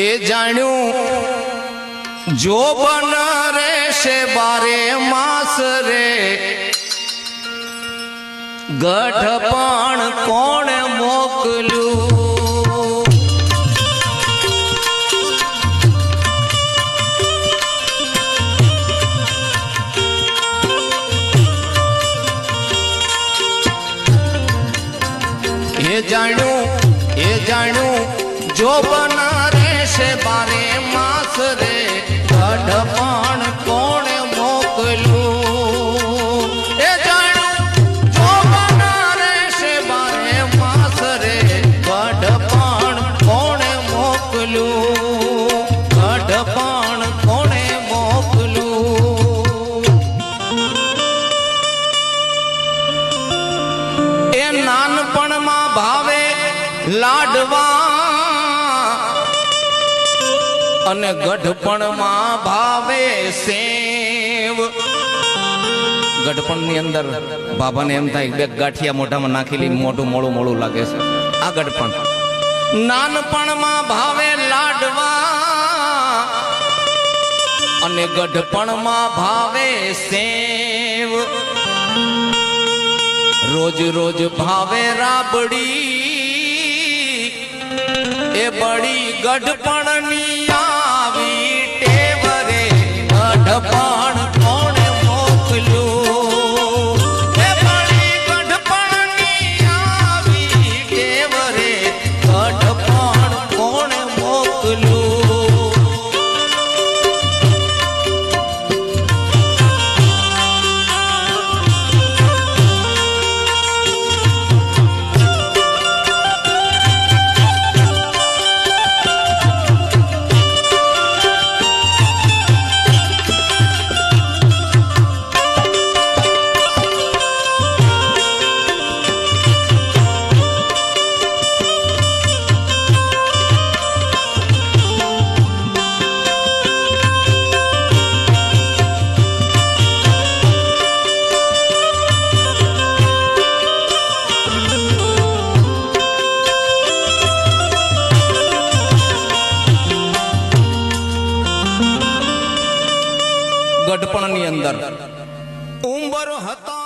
એ જાણ્યું જો બન રહેશે બારે માસ રે ગઢ પણ કોણ મોકલ્યું એ જાણ્યું જો બન રહેશે બારે માસ રે ગઢ પણ કોણ મોકલ્યું એ જાણ્યું જો બન રહેશે બારે માસ રે ગઢ પણ કોણ મોકલ્યું ગઢ પણ કોણે મોકલ્યું એ નાનપણમાં ભાવે લાડવા અને ગઢપણમાં ભાવે સેવ ગઢપણ ની અંદર બાબાને એમ થાય બે ગાંઠિયા મોઢામાં નાખેલી મોઢું મોળું મોળું લાગે છે આ ગઢપણ નાનપણમાં ભાવે લાડવા અને ગઢપણમાં ભાવે સેવ રોજ રોજ ભાવે રાબડી એ બડી ગઢપણની આવી ટેવ રે ગઢપણ કોણે મોકલ્યું એ બડી ગઢપણની આવી ટેવ રે ગઢપણ કોણે મોકલ્યું ગઢપણની અંદર ઉંબર હતા